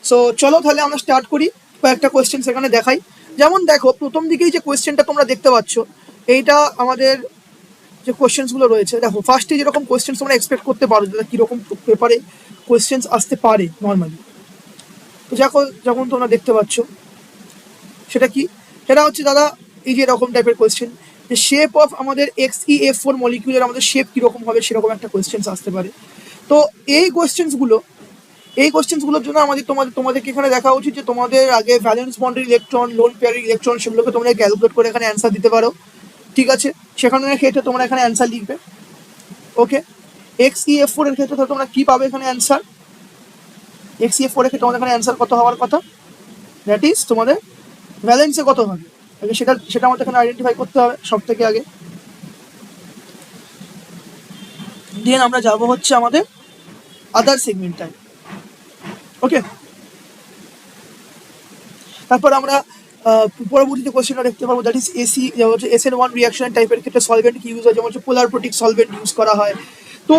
So চলো তাহলে আমরা স্টার্ট করি, কয়েকটা কোয়েশ্চেন সেখানে দেখাই। যেমন দেখো প্রথম দিকেই যে কোয়েশ্চেনটা তোমরা দেখতে পাচ্ছ, এইটা আমাদের যে কোয়েশ্চেন্সগুলো রয়েছে, দেখো ফার্স্টে যেরকম কোয়েশ্চেন্স তোমরা এক্সপেক্ট করতে পারো যেটা কীরকম পেপারে কোয়েশ্চেন্স আসতে পারে নর্মালি, যখন তোমরা দেখতে পাচ্ছ সেটা কি, সেটা হচ্ছে দাদা এই যে এরকম টাইপের কোয়েশ্চেন, যে শেপ অফ আমাদের XeF4 মলিকিউলের আমাদের শেপ কীরকম হবে সেরকম একটা কোয়েশ্চেন্স আসতে পারে। তো এই কোয়েশ্চেন্সগুলোর জন্য তোমাদেরকে এখানে দেখা উচিত যে তোমাদের আগে ভ্যালেন্স বন্ডের ইলেকট্রন, লোন পেয়ারের ইলেকট্রন, সেগুলোকে তোমরা ক্যালকুলেট করে এখানে অ্যান্সার দিতে পারো। ঠিক আছে, সেখানে ক্ষেত্রে তোমরা এখানে অ্যান্সার লিখবে। ওকে, XeF4 এর ক্ষেত্রে তোমরা কি পাবে এখানে অ্যান্সার, XeF4 এর ক্ষেত্রে তোমাদের এখানে অ্যান্সার কত হওয়ার কথা, দ্যাট ইজ তোমাদের ভ্যালেন্সে কত হবে আগে সেটা আমাদের এখানে আইডেন্টিফাই করতে হবে সব থেকে আগে। দেন আমরা যাবো হচ্ছে আমাদের আদার সেগমেন্টটায়। ওকে, তারপর আমরা পরবর্তীতে কোশ্চেনটা দেখতে পাবো, দ্যাট ইজ SN1 রিয়াকশন টাইপের ক্ষেত্রে সলভেন্ট কি ইউজ হয়, যেমন হচ্ছে পোলার প্রোটিক সলভেন্ট ইউজ করা হয়। তো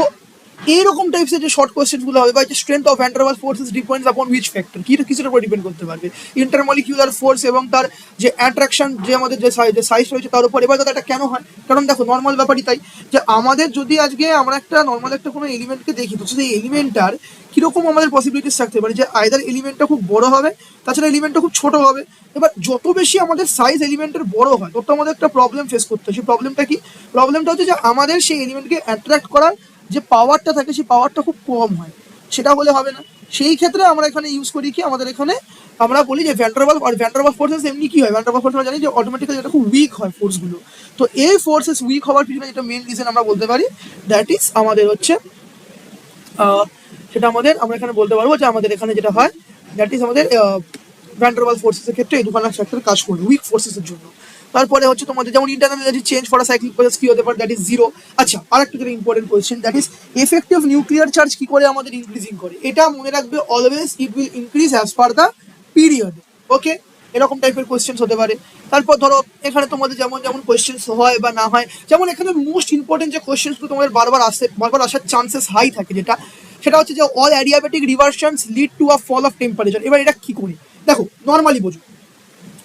এইরকম টাইপসের যে শর্ট কোয়েশ্চেনগুলো হবে, বা যে strength of van der Waals force depends upon which factor, কিছুর উপর ডিপেন্ড করতে পারবে, ইন্টারমলিকিউলার ফোর্স এবং তার যে অ্যাট্রাকশন, যে আমাদের যে সাইজ রয়েছে তার উপর। এবার দাদা এটা কেন হয়, কারণ দেখো নর্মাল ব্যাপারই তাই, যে আমাদের যদি আজকে আমরা একটা নর্মাল একটা কোনো এলিমেন্টকে দেখি, তো সেই এলিমেন্টটার কীরকম আমাদের পসিবিলিটিস থাকতে পারে, যে আইদার এলিমেন্টটা খুব বড় হবে, তাছাড়া এলিমেন্টটা খুব ছোট হবে। এবার যত বেশি আমাদের সাইজ এলিমেন্টের বড় হয়, তত আমাদের একটা প্রবলেম ফেস করতে হয়। সেই প্রবলেমটা কি, প্রবলেমটা হচ্ছে যে আমাদের সেই এলিমেন্টকে অ্যাট্রাক্ট করার যে পাওয়ারটা থাকে, সেই পাওয়ারটা খুব কম হয়, সেটা হলে হবে না। সেই ক্ষেত্রে আমরা এখানে ইউজ করি কি, আমাদের এখানে আমরা বলি যে ভ্যান ডার ওয়ালস ফোর্সেস এমনি কি হয়, ভ্যান ডার ওয়ালস ফোর্স আমরা জানি যে অটোমেটিক্যালি এটা খুব উইক হয় ফোর্সগুলো। তো এই ফোর্সেস উইক হওয়ার পিছনে যেটা মেন রিজন আমরা বলতে পারি, দ্যাট ইজ আমাদের হচ্ছে সেটা আমরা এখানে বলতে পারবো যে আমাদের এখানে যেটা হয়, দ্যাট ইজ আমাদের ভ্যান ডার ওয়ালস ফোর্সেসের ক্ষেত্রে এই দুখানা ফ্যাক্টর কাজ করবে উইক ফোর্সেসের জন্য। তারপরে হচ্ছে তোমাদের যেমন internal energy change for cyclic process কি হতে পারে, দ্যাট ইজ 0। আচ্ছা, আরেকটা যেটা important question, that is effective nuclear charge কি করে আমাদের ইনক্রিজিং করে। এটা মনে রাখবে, always it will increase as per the period. Okay, এরকম টাইপের কোয়েশ্চেন্স হতে পারে। তারপর ধরো এখানে তোমাদের যেমন কোয়েশ্চেন্স হয় বা না হয়, যেমন এখানে মোস্ট ইম্পর্টেন্ট যে কোয়েশ্চেন্সগুলো তোমাদের বারবার আসার চান্সেস হাই থাকে, সেটা হচ্ছে যে all adiabatic reversions lead to a fall of temperature. এবার এটা কি করি, দেখো নর্মালি বোঝো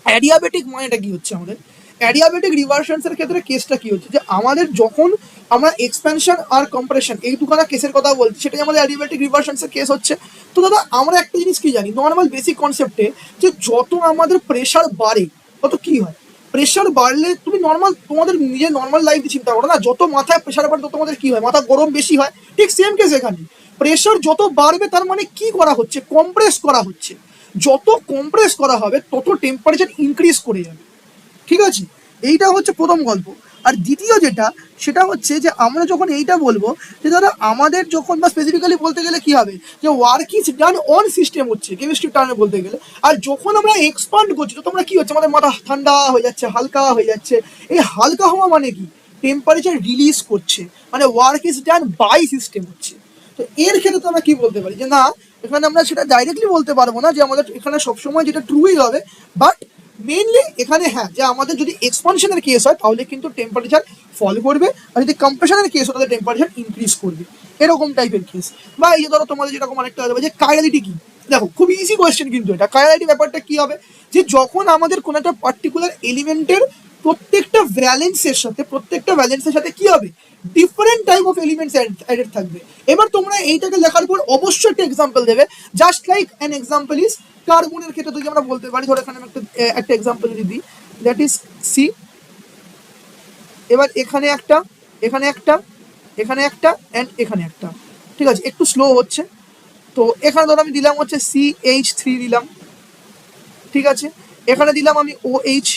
অ্যাডিয়াবেটিক মানেটা কি হচ্ছে, আমাদের অ্যাডিয়াবেটিক রিভার্সনসের ক্ষেত্রে কেসটা কি হচ্ছে, যে আমাদের যখন আমরা এক্সপ্যানশন আর কম্প্রেশন এই দুখানা কেসের কথা বলছি, সেটাই আমাদের অ্যাডিয়াবেটিক রিভার্সনসের কেস হচ্ছে। তো দাদা আমরা একটা জিনিস কি জানি নর্মাল বেসিক কনসেপ্টে, যে যত আমাদের প্রেশার বাড়ে তত কি হয়, প্রেশার বাড়লে তুমি তোমাদের নিজের নর্মাল লাইফ চিন্তা করো না, যত মাথায় প্রেশার বাড়ে তত তোমাদের কি হয়, মাথা গরম বেশি হয়। ঠিক সেম কেস এখানে, প্রেশার যত বাড়বে তার মানে কি করা হচ্ছে, কম্প্রেস করা হচ্ছে। যত কম্প্রেস করা হবে তত টেম্পারেচার ইনক্রিজ করে যাবে। ঠিক আছে, এইটা হচ্ছে প্রথম গল্প। আর দ্বিতীয় যেটা, সেটা হচ্ছে যে আমরা যখন এইটা বলবো, যে দাদা আমাদের যখন, বা স্পেসিফিক্যালি বলতে গেলে কি হবে, যে work is done on system হচ্ছে কেমিস্ট্রি টার্মে বলতে গেলে। আর যখন আমরা এক্সপান্ড করছি, তো তোমরা কি হচ্ছে, আমাদের মাথা ঠান্ডা হয়ে যাচ্ছে, হালকা হয়ে যাচ্ছে। এই হালকা হওয়া মানে কি, টেম্পারেচার রিলিজ করছে, মানে work is done by system হচ্ছে। তো এর ক্ষেত্রে তো আমরা কি বলতে পারি, যে না এখানে আমরা সেটা ডাইরেক্টলি বলতে পারবো না যে আমাদের এখানে সবসময় যেটা ট্রুই হবে, বাট মেইনলি এখানে হ্যাঁ, যে আমাদের যদি এক্সপানশনের কেস হয় তাহলে কিন্তু টেম্পারেচার ফল করবে, আর যদি কম্প্রেশনের কেস হয় তাহলে টেম্পারেচার ইনক্রিজ করবে, এরকম টাইপের কেস। বা এই যে ধরো তোমাদের যেরকম আরেকটা হবে, যে কাইরালিটি কি, দেখো খুব ইজি কোয়েশ্চেন কিন্তু এটা। কাইরালিটি ব্যাপারটা কি হবে, যে যখন আমাদের কোনো একটা পার্টিকুলার এলিমেন্টের প্রত্যেকটা ভ্যালেন্সের সাথে কি হবে, different type of elements added থাকবে। এবার তোমরা এইটাকে লেখার পর অবশ্যই একটা এক্সাম্পল দেবে, just like an example is কার্বনের ক্ষেত্রে যদি আমরা বলতে পারি, ধরো এখানে একটা এক্সাম্পল যদি দিই, দ্যাট ইজ সি। এবার এখানে একটা, এখানে একটা, এখানে একটা অ্যান্ড এখানে একটা। ঠিক আছে, একটু স্লো হচ্ছে। তো এখানে ধরো আমি দিলাম হচ্ছে CH3 দিলাম। ঠিক আছে, এখানে দিলাম আমি OH,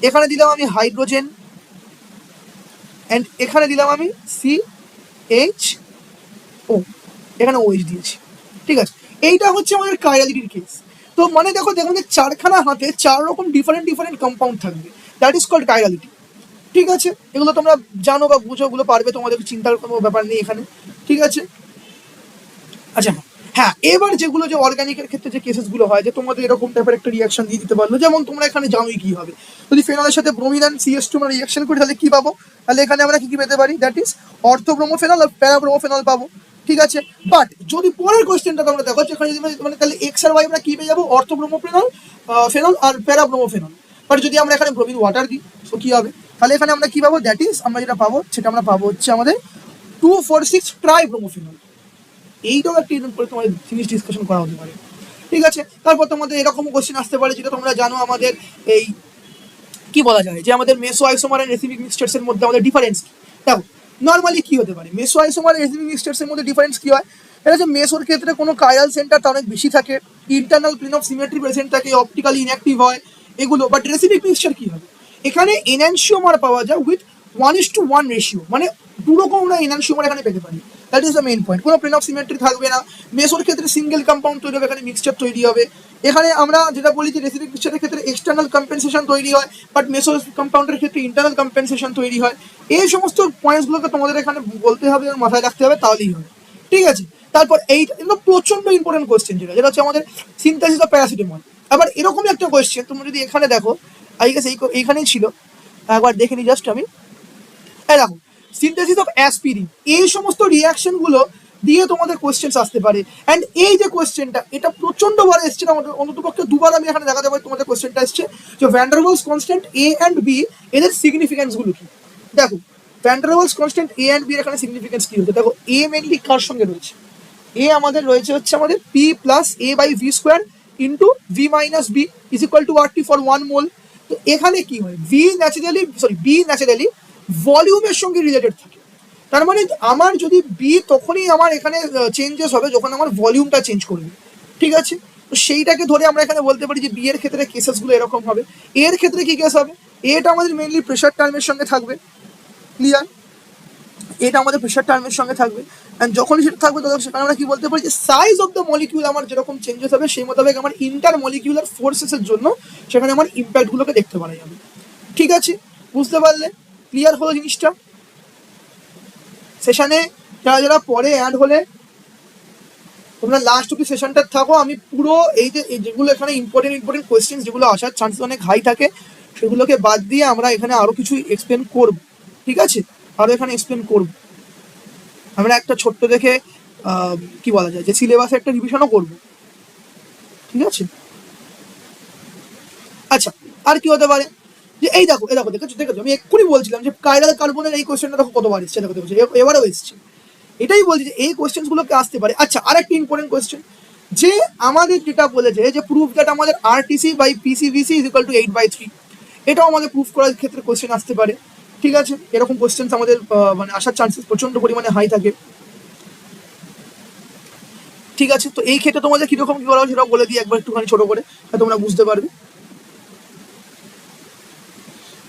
এখানে দিলাম আমি হাইড্রোজেন, অ্যান্ড এখানে দিলাম আমি CHO, এখানে OH দিয়েছি। ঠিক আছে, এইটা হচ্ছে আমাদের কাইরালিটির কেস। তো মানে দেখো চারখানা হাতে 4 রকম ডিফারেন্ট কম্পাউন্ড থাকবে, দ্যাট ইজ কল্ড কাইরালিটি। ঠিক আছে, এগুলো তোমরা জানো বা বুঝো, ওগুলো পারবে, তোমাদের চিন্তার কোনো ব্যাপার নেই এখানে। ঠিক আছে, আচ্ছা হ্যাঁ, এবার যেগুলো যে অর্গানিকের ক্ষেত্রে যে কেসেসগুলো হয়, যে তোমাদের এরকম টাইপের একটা রিয়াকশন দিয়ে দিতে পারলো, যেমন তোমরা এখানে জানোই কি হবে, যদি ফেনলের সাথে ব্রোমিন অ্যান্ড CH2 আমরা রিয়াকশন করি তাহলে কি পাবো, তাহলে এখানে আমরা কি পেতে পারি, দ্যাট ইজ অর্থোব্রোমোফেনল আর প্যারাব্রোমোফেনল পাবো। ঠিক আছে। বাট যদি পরের কোয়েশ্চেনটা তোমরা দেখো, যেখানে যদি মানে তাহলে এক্স আর ওয়াই আমরা কি পেয়ে যাবো, অর্থব্রোমোফেনল ফেনল আর প্যারাব্রোমোফেনল। বাট যদি আমরা এখানে ব্রোমিন ওয়াটার দিই তো কি হবে, তাহলে এখানে আমরা কি পাবো, দ্যাট ইজ আমরা যেটা পাবো সেটা আমরা পাবো হচ্ছে আমাদের 2,4,6 ট্রাইব্রোমোফেনল। এইটাও একটা এরকম করে তোমাদের জিনিস ডিসকাশন করা হতে পারে। ঠিক আছে। তারপর তোমাদের এরকম কোশ্চেন আসতে পারে যেটা তোমরা জানো, আমাদের এই কি বলা যায় যে আমাদের মেসো আইসোমার এন্ড রেসিপিক মিক্সচার্স এর মধ্যে আমাদের ডিফারেন্স কি। দেখো নর্মালি কি হতে পারে, মেসো আইসোমার আর রেসিপিক মিক্সচার্স এর মধ্যে ডিফারেন্স কি হয়, এটা যে মেসোর ক্ষেত্রে কোনো কাইরাল সেন্টারটা অনেক বেশি থাকে, internal plane of symmetry present থাকে, অপটিক্যালি ইনঅ্যাক্টিভ হয় এগুলো। বাট রেসিপিক মিক্সচার কি হবে, এখানে এনানসিওমার পাওয়া যায় উইথ 1:1 রেশিও, মানে দুরকম আমরা এনানসিওমার এখানে পেতে পারি। That is the main point. কোনো প্লেন অফ সিমেট্রি থাকবে না, মেসোর ক্ষেত্রে সিঙ্গেল কম্পাউন্ড তৈরি হবে, এখানে মিক্সচার তৈরি হবে। এখানে আমরা যেটা বলি যে রেসিপিক মিক্সচারের ক্ষেত্রে এক্সটার্নাল কম্পেনসেশন তৈরি হয়, বাট মেসো কম্পাউন্ডের ক্ষেত্রে ইন্টারনাল কম্পেনসেশন তৈরি হয়। এই সমস্ত পয়েন্টসগুলোকে তোমাদের এখানে বলতে হবে এবং মাথায় রাখতে হবে, তাহলেই হবে। ঠিক আছে। তারপর এইটা কিন্তু প্রচন্ড ইম্পর্টেন্ট কোয়েশ্চেন, যেটা হচ্ছে আমাদের সিনথেসিস অফ প্যারাসিটামল। আবার এরকমই একটা কোয়েশ্চেন তোমরা যদি এখানে দেখো, আই গেস এইখানেই ছিল, একবার দেখে নি জাস্ট আমি। দেখো সিনথেসিস অফ অ্যাসপিরিন, এই সমস্ত রিয়াকশনগুলো দিয়ে তোমাদের কোয়েশ্চেন্স আসতে পারে। অ্যান্ড এই যে কোয়েশ্চেনটা, এটা প্রচন্ডবার এসছে, আমাদের অন্ততপক্ষে দুবার আমি এখানে দেখাতে পারি তোমাদের কোয়েশ্চেনটা এসছে যে van der Waals constant A and B এদের সিগনিফিকেন্সগুলো কি। দেখো van der Waals constant A and B এর এখানে সিগনিফিকেন্স কি হচ্ছে, দেখো এ মেনলি কার সঙ্গে রয়েছে, এ আমাদের রয়েছে হচ্ছে আমাদের P plus A by V square into V minus B is equal to RT for 1 mole. তো এখানে কি হয়, বি ন্যাচারালি ভলিউমের সঙ্গে রিলেটেড থাকে। তার মানে আমার যদি বি তখনই আমার এখানে চেঞ্জেস হবে যখন আমার ভলিউমটা চেঞ্জ করবে। ঠিক আছে। তো সেইটাকে ধরে আমরা এখানে বলতে পারি যে বি এর ক্ষেত্রে কেসেসগুলো এরকম হবে। এর ক্ষেত্রে কি কেস হবে, এটা আমাদের মেইনলি প্রেশার টার্মের সঙ্গে থাকবে। ক্লিয়ার, এটা আমাদের প্রেশার টার্মের সঙ্গে থাকবে। অ্যান্ড যখন সেটা থাকবে তখন সেখানে আমরা কি বলতে পারি যে সাইজ অফ দ্য মলিকিউল আমার যেরকম চেঞ্জেস হবে সেই মোতাবেক আমার ইন্টার মলিকিউলার ফোর্সেসের জন্য সেখানে আমার ইম্প্যাক্টগুলোকে দেখতে পারা যাবে। ঠিক আছে, বুঝতে পারলে, ক্লিয়ার হলো জিনিসটা। সেশনে যারা যারা পরে অ্যাড হলে তোমরা লাস্ট অব্দি সেশনটা থাকো, আমি পুরো এই যে যেগুলো এখানে ইম্পর্টেন্ট কোয়েশ্চেন যেগুলো আসার চান্সেস অনেক হাই থাকে সেগুলোকে বাদ দিয়ে আমরা এখানে আরো কিছু এক্সপ্লেন করব। ঠিক আছে, আরো এখানে এক্সপ্লেন করব। আমরা একটা ছোট্ট দেখে কি বলা যায় যে সিলেবাসে একটা রিভিশনও করব। ঠিক আছে। আচ্ছা, আর কি হতে পারে, যে এই দেখো দেখেছো আমি এক্ষুনি বলছিলাম যে কাইরাল কার্বনের এই কোয়েশ্চেনটা দেখো কতবার এসছে, দেখো এবারেও এসছে। এটাই বলছি যে এই কোয়েশ্চেনগুলোকে আসতে পারে। আচ্ছা, আর একটা ইম্পর্টেন্ট কোয়েশ্চেন, যে আমাদের যেটা বলেছে যে প্রুফ দ্যাট আমাদের RTC by PCVC is equal to 8/3, এটাও আমাদের প্রুফ করার ক্ষেত্রে কোয়েশ্চেন আসতে পারে। ঠিক আছে, এরকম কোয়েশ্চেন আমাদের মানে আসার চান্সেস প্রচন্ড পরিমাণে হাই থাকে। ঠিক আছে, তো এই ক্ষেত্রে তোমাদের কিরকম কি করা হবে সেটাও বলে দিই একবার একটুখানি ছোট করে, তোমরা বুঝতে পারবে।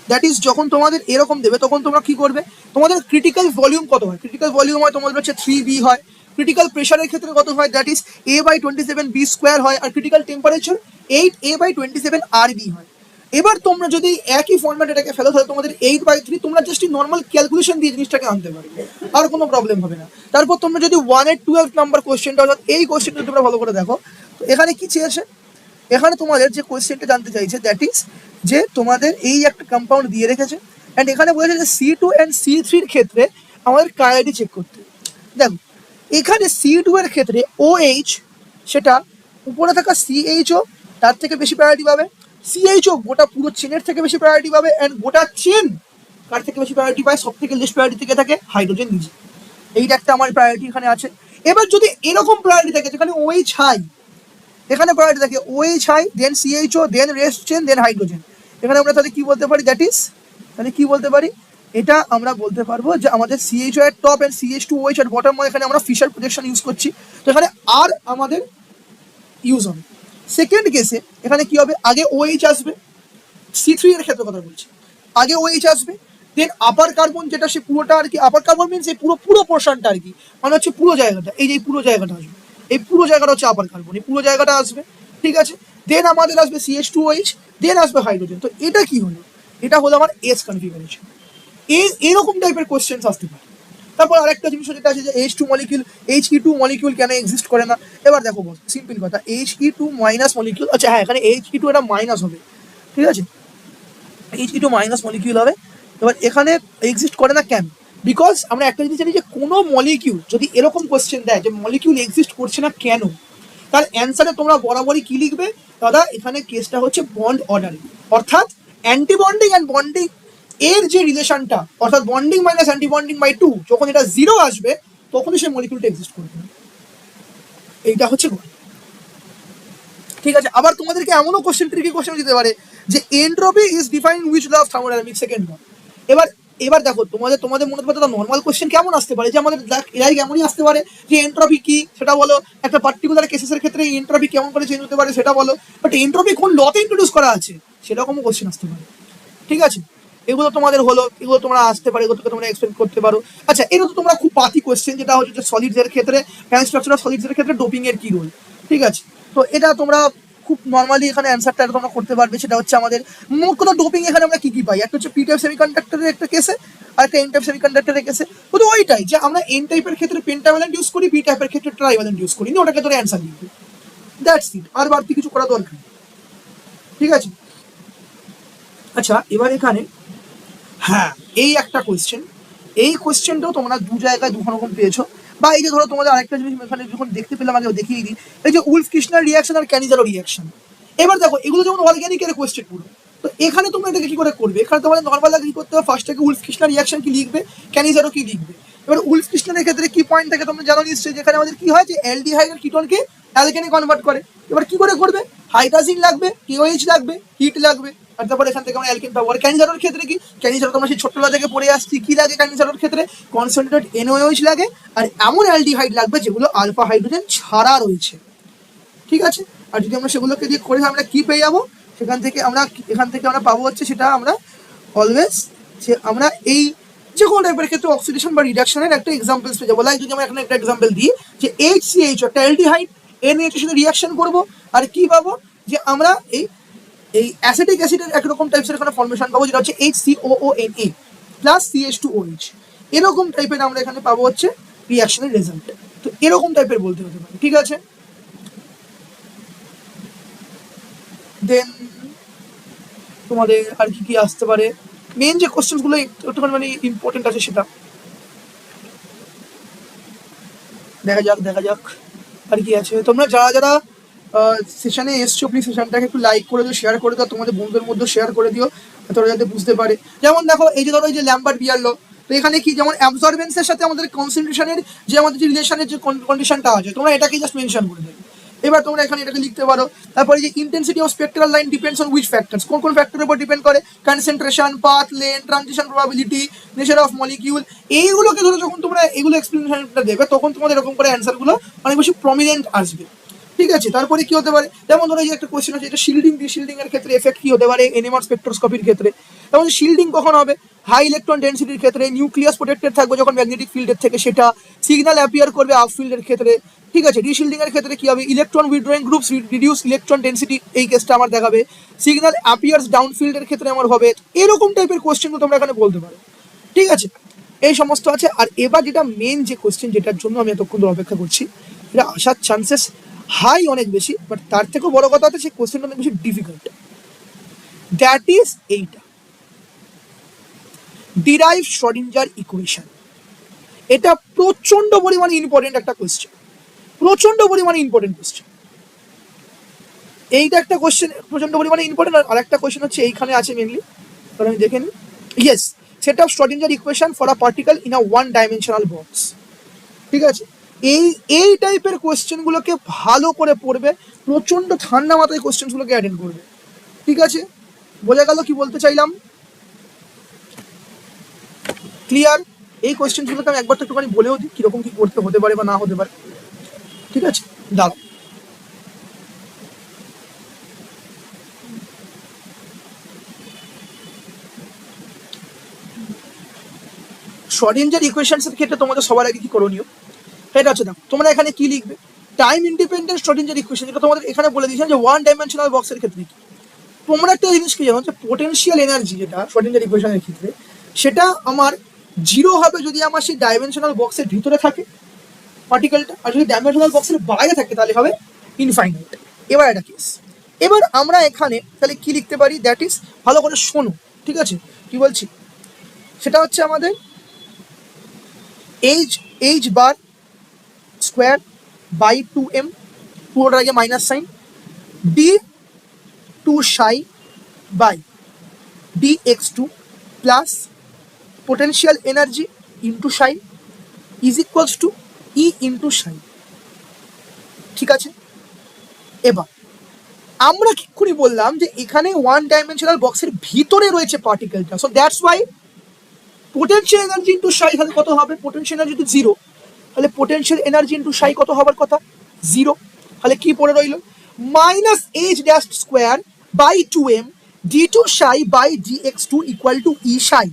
দ্যাট ইজ যখন তোমাদের এরকম দেবে তখন তোমরা কি করবে, তোমাদের ক্রিটিক্যাল ভলিউম কত হয়, ক্রিটিক্যাল ভলিউম হয় তোমাদের হচ্ছে 3B হয়। ক্রিটিক্যাল প্রেশারের ক্ষেত্রে কত হয়, that is A/27 B square হয়। আর ক্রিটিক্যাল টেম্পারেচার 8A/27 RB হয়। এবার তোমরা যদি একই ফর্ম্যাট এটাকে ফেলো তাহলে তোমাদের 8/3 তোমরা জাস্ট নর্মাল ক্যালকুলেশন দিয়ে জিনিসটাকে আনতে পারবে, আর কোনো প্রবলেম হবে না। তারপর তোমরা যদি 1/12 নাম্বার কোয়েশ্চেনটা, অর্থাৎ এই কোয়েশ্চেনটা তোমরা ভালো করে দেখো, তো এখানে কি চেয়েছে, এখানে তোমাদের যে কোয়েশ্চেনটা জানতে চাইছে দ্যাট ইজ যে তোমাদের এই একটা কম্পাউন্ড দিয়ে রেখেছে অ্যান্ড এখানে বলেছে যে C2 অ্যান্ড C3 ক্ষেত্রে আমাদের কায়াটি চেক করতে। দেখো এখানে C2 এর ক্ষেত্রে OH সেটা উপরে থাকা CHO তার থেকে বেশি প্রায়োরিটি পাবে, CHO গোটা পুরো চেনের থেকে বেশি প্রায়োরিটি পাবে। অ্যান্ড গোটা চেন কার থেকে বেশি প্রায়োরিটি পায়, সব থেকে লিস্ট প্রায়োরিটি থেকে থাকে হাইড্রোজেন নিজে। এইটা একটা আমার প্রায়োরিটি এখানে আছে। এবার যদি এরকম প্রায়োরিটি থাকে যেখানে OH হাই, এখানে প্রায়োরিটি থাকে OH হাই, দেন CHO, দেন রেস্ট চেন, দেন হাইড্রোজেন। এখানে আমরা তাহলে কি বলতে পারি, দ্যাট ইজ তাহলে কি বলতে পারি, এটা আমরা বলতে পারবো যে আমাদের CHO এর টপ এন্ড CH2OH এর বটম, এখানে আমরা ফিশার প্রজেকশন ইউজ করছি। তো এখানে আর আমাদের ইউজ হবে। সেকেন্ড কেসে এখানে কি হবে, আগে OH আসবে, C3 এর ক্ষেত্রে কথা বলছি, আগে OH আসবে, দেন আপার কার্বন যেটা সে পুরোটা আর কি, আপার কার্বন মিনস এই পুরো পোর্শনটা আর কি, মানে হচ্ছে পুরো জায়গাটা, এই যে পুরো জায়গাটা আসবে, এই পুরো জায়গাটা হচ্ছে আপার কার্বন, এই পুরো জায়গাটা আসবে। ঠিক আছে, দেন আমাদের আসবে CH2OH, দেন আসবে হাইড্রোজেন। তো এটা কি হলো, এটা হলো আমার এস কনফিগারেশন। এরকম টাইপের কোয়েশ্চেন আসতে পারে। তারপর আরেকটা জিনিস যেটা আছে যে H2 মলিকিউল, He2 মলিকিউল কেন এক্সিস্ট করে না। এবার দেখো বস, সিম্পল কথা, He2 মাইনাস মলিকিউল, আচ্ছা হ্যাঁ এখানে He2 এটা মাইনাস হবে। ঠিক আছে, He2 মাইনাস মলিকিউল হবে। এবার এখানে এক্সিস্ট করে না কেন, বিকজ আমরা একটা জিনিস জানি যে কোনো মলিকিউল যদি এরকম কোয়েশ্চেন দেয় যে মলিকিউল এক্সিস্ট করছে না কেন, তার অ্যান্সারে তোমরা বরাবরই কি লিখবে দাদা, এখানে কেসটা হচ্ছে বন্ড অর্ডারিং, অর্থাৎ অ্যান্টিবন্ডিং অ্যান্ড বন্ডিং এর যে রিলেশনটা, অর্থাৎ বন্ডিং মাইনাস অ্যান্টিবন্ডিং বাই 2, যখন এটা 0 আসবে তখনই সেই মলিকিউলটা এক্সিস্ট করবে না। এইটা হচ্ছে গল্প। ঠিক আছে, আবার তোমাদেরকে এমনও কোশ্চেন, ট্রিকি কোশ্চেন দিতে পারে যে entropy is defined which law of thermodynamics, second law. এবার দেখো তোমাদের মনে পড়ে নর্মাল কোশ্চেন কেমন আসতে পারে, যে আমাদের এরাই কেমনই আসতে পারে যে এন্ট্রপি কি সেটা বলো, একটা পার্টিকুলার কেসেসের ক্ষেত্রে এন্ট্রপি কেমন করে চেঞ্জ হতে পারে সেটা বলো, বাট এন্ট্রপি কোন লতে ইন্ট্রোডিউস করা আছে সেরকমও কোশ্চেন আসতে পারে। ঠিক আছে, এগুলো তোমাদের হলো, এগুলো তোমরা আসতে পারে, এগুলো তোমরা এক্সপ্লেন করতে পারো। আচ্ছা, এটা তো তোমরা খুব পাতি কোশ্চেন, যেটা হচ্ছে সলিডস এর ক্ষেত্রে, স্ট্রাকচার অফ সলিডস এর ক্ষেত্রে ডোপিং এর কি রোল। ঠিক আছে, তো এটা তোমরা খুব নর্মালি এখানে অ্যান্সারটা তোমরা করতে পারবে। সেটা হচ্ছে আমাদের মোট কথা ডোপিং এখানে আমরা কি কি পাই, একটা হচ্ছে পি টাইপ সেমিকন্ডাক্টরের একটা কেসে, আর একটা এন টাইপ সেমিকন্ডাক্টরের কেসে। শুধু ওইটাই যে আমরা এন টাইপের ক্ষেত্রে পেন্টাভ্যালেন্ট ইউজ করি, পি টাইপের ক্ষেত্রে ট্রাইভ্যালেন্ট ইউজ করি, ওটাকে তোরা অ্যান্সার লিখবে, দ্যাটস ইট, আর বাড়তি কিছু করা দরকার। ঠিক আছে, আচ্ছা এবার এখানে হ্যাঁ এই একটা কোয়েশ্চেন, এই কোয়েশ্চেনটাও তোমরা দু জায়গায় দুখান রকম পেয়েছো। বা এই যে ধরো তোমাদের আরেকটা জিনিস এখানে যখন দেখতে পেলাম আগে দেখিয়ে দিই, এই যে উলফ কৃষ্ণার রিয়াকশন আর ক্যানিজারো রিয়াকশন। এবার দেখো এগুলো যেমন অর্গ্যানিকের কোয়েশ্চেন পুরো, তো এখানে তোমরা এটাকে কি করে করবে, এখানে তোমাদের নর্মাল কি করতে হবে, ফার্স্ট থেকে উলফ কৃষ্ণার রিয়াকশন কি লিখবে, ক্যানিজারো কি লিখবে। এবার উলফ কৃষ্ণারের ক্ষেত্রে কি পয়েন্ট থাকে তোমরা জানো নিশ্চয়ই, যেখানে আমাদের কি হয় যে অ্যালডিহাইড আর কিটোনকে অ্যালকেনে কনভার্ট করে। এবার কি করে করবে, হাইড্রোজেন লাগবে, কেওএইচ লাগবে, হিট লাগবে, আর তারপর এখান থেকে আমরা অ্যালকেন পাবো। আর ক্যানিজারোর ক্ষেত্রে কি, ক্যানিজারো তোমরা সেই ছোট্টবেলা থেকে পড়ে আসছি, কি লাগে ক্যানিজারোর ক্ষেত্রে, কনসেন্ট্রেটেড এনওএইচ লাগে, আর এমন অ্যালডিহাইড লাগবে যেগুলো আলফা হাইড্রোজেন ছাড়া রয়েছে। ঠিক আছে, আর যদি আমরা সেগুলোকে দিয়ে করে আমরা কি পেয়ে যাবো, এখান থেকে আমরা পাবো হচ্ছে সেটা আমরা অলওয়েজ যে আমরা এই যে কোনো টাইপের ক্ষেত্রে অক্সিডেশন বা রিডাকশনের একটা এক্সাম্পল পেয়ে যাবো। লাইক যদি আমরা এখানে একটা এক্সাম্পল দিই যে HCH একটা অ্যালডিহাইড, NH এর সাথে রিয়াকশন করবো, আর কি পাবো যে আমরা এই অ্যাসিটিক অ্যাসিডের একরকম টাইপসের এখানে ফর্মেশন পাবো, যেটা হচ্ছে HCOONA প্লাস CH2OH, এরকম টাইপের আমরা এখানে পাবো হচ্ছে রিয়াকশনের রেজাল্ট। তো এরকম টাইপের বলতে হতে পারে। ঠিক আছে, দেন তোমাদের আর কি কি আসতে পারে, মেন যে কোশ্চেন গুলো একটুখানি মানে ইম্পর্টেন্ট আছে সেটা দেখা যাক আর কি আছে। তোমরা যারা যারা সেশনে এসছো প্লিজ সেশনটাকে একটু লাইক করে দিও, শেয়ার করে দাও, তোমাদের বন্ধুদের মধ্যে শেয়ার করে দিও, তোরা যাতে বুঝতে পারে। যেমন দেখো এই যে ধরো এই যে ল্যাম্বার্ট বিয়ার ল, তো এখানে কি যেমন অ্যাবজর্বেন্সের সাথে আমাদের কনসেন্ট্রেশনের যে আমাদের যে রিলেশনের যে কন্ডিশনটা আছে, তোমরা এটাকে জাস্ট মেনশন করে দেবে। এবার তোমরা এখানে এটাকে লিখতে পারো। তারপরে যে intensity of spectral line depends on which factors, কোন কোন ফ্যাক্টরের উপর ডিপেন্ড করে, concentration, path lane, transition probability, nature of molecule, এইগুলোকে ধরো যখন তোমরা এগুলো এক্সপ্লেনেশনটা দেবে তখন তোমাদের এরকম করে অ্যান্সারগুলো অনেক বেশি প্রমিনেন্ট আসবে। ঠিক আছে, তারপরে কি হতে পারে, যেমন ধরো এই যে একটা কোয়েশ্চেন আছে, এটা শিল্ডিং, ডিশিল্ডিং এর ক্ষেত্রে এফেক্ট কি হতে পারে এনএমআর স্পেকট্রোস্কোপির ক্ষেত্রে। যেমন শিল্ডিং কখন হবে, হাই ইলেকট্রন ডেনসিটির ক্ষেত্রে, নিউক্লিয়াস প্রোটেক্টেড থাকবে যখন ম্যাগনেটিক ফিল্ডের থেকে, সেটা সিগন্যাল অ্যাপিয়ার করবে আপ ফিল্ডের ক্ষেত্রে। ঠিক আছে, ডিশিল্ডিং এর ক্ষেত্রে কি হবে, electron withdrawing groups reduce electron density, এই কেসটা আমার দেখাবে। সিগন্যাল অ্যাপিয়ার্স ডাউন ফিল্ডের ক্ষেত্রে আমার হবে। এরকম টাইপের কোয়েশ্চেন তোমরা এখানে বলতে পারো। ঠিক আছে, এই সমস্ত আছে। আর এবার যেটা মেন যে কোয়েশ্চেন, যেটার জন্য আমি এতক্ষণ ধরে অপেক্ষা করছি, এটা আসার চান্সেস হাই অনেক বেশি, বাট তার থেকেও বড় কথা হচ্ছে সেই কোয়েশ্চেনটা অনেক বেশি ডিফিকাল্ট, দ্যাট ইজ এইটা, ডিরাইভ শ্রোডিঞ্জার ইকুয়েশন। এটা প্রচন্ড পরিমাণে ইম্পর্টেন্ট একটা কোয়েশ্চেন, প্রচন্ড পরিমাণে ইম্পর্টেন্ট কোয়েশ্চেন। এইটা একটা কোয়েশ্চেন প্রচন্ড পরিমাণে ইম্পর্টেন্ট। আর একটা কোয়েশ্চেন হচ্ছে এইখানে আছে মেনলি, কারণ আমি দেখে নিই, yes, set of Schrodinger equation for a particle in a one dimensional box. ঠিক আছে, এই টাইপের কোয়েশ্চেনগুলোকে ভালো করে পড়বে, প্রচন্ড ঠান্ডা মাথায় কোয়েশ্চেনগুলোকে অ্যাটেন্ড করবে। ঠিক আছে, বোঝা গেল কি বলতে চাইলাম, ক্লিয়ার? এই কোয়েশ্চেনগুলোকে আমি একবার তো একটুখানি বলেও দিই কিরকম কি করতে হতে পারে বা না হতে পারে। ঠিক আছে, দাঁড়াও, শ্রোডিঞ্জার ইকুয়েশনস এর ক্ষেত্রে তোমাদের সবার আগে কি করণীয়, এটা হচ্ছে দেখো তোমরা এখানে কি লিখবে, টাইম ইন্ডিপেন্ডেন্ট শ্রোডিঞ্জার ইকুয়েশন, যেটা তোমাদের এখানে বলে দিয়েছেন যে ওয়ান ডাইমেনশনাল বক্সের ক্ষেত্রে কি। তোমরা একটা জিনিস কি জানো, যে পোটেনশিয়াল এনার্জি যেটা শ্রোডিঞ্জার ইকুয়েশনের ক্ষেত্রে, সেটা আমার জিরো হবে যদি আমার সেই ডাইমেনশনাল বক্সের ভিতরে থাকে পার্টিকেলটা, আর যদি ডাইমেনশনাল বক্সের বাইরে থাকে তাহলে হবে ইনফাইনাইট। এবার এটা কেস, এবার আমরা এখানে তাহলে কি লিখতে পারি, দ্যাট ইজ, ভালো করে শোনো। ঠিক আছে, কি বলছি সেটা হচ্ছে আমাদের H bar square by 2m, পুরোটার আগে minus sign, d two psi by dx2 plus potential energy into psi is equals to E into psi. ঠিক আছে, এবার আমরা কি করে বললাম যে এখানে ওয়ান ডাইমেনশনাল বক্সের ভিতরে রয়েছে পার্টিকেলটা, so that's why potential energy into psi তাহলে কত হবে, পোটেনশিয়াল এনার্জি তো জিরো, তাহলে পোটেনশিয়াল এনার্জি ইন্টু সাই কত হবার কথা, জিরো। তাহলে কি পড়ে রইল, minus h dash square by 2m d2 psi by dx2 equal to E psi.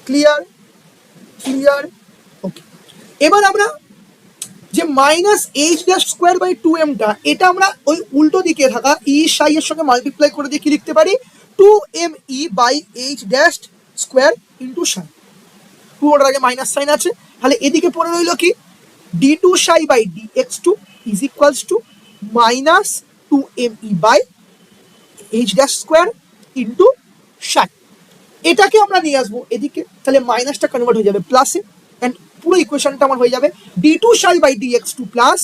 Clear clear okay. এবার আমরা যে minus h dash square by 2mটা এটা আমরা ওই উল্টো দিকে থাকা ই সাই এর সঙ্গে মাল্টিপ্লাই করে দিয়ে কি লিখতে পারি, 2me by H dash square into psi, পুরোটার আগে মাইনাস সাইন আছে, তাহলে এদিকে পড়ে রইল কি d2 psi by dx2 is equals to minus 2me by H dash square into psi. এটাকে আমরা নিয়ে আসবো এদিকে, তাহলে মাইনাসটা কনভার্ট হয়ে যাবে প্লাসে, অ্যান্ড পুরো ইকুয়েশনটা আমার হয়ে যাবে d2 psi by dx2 plus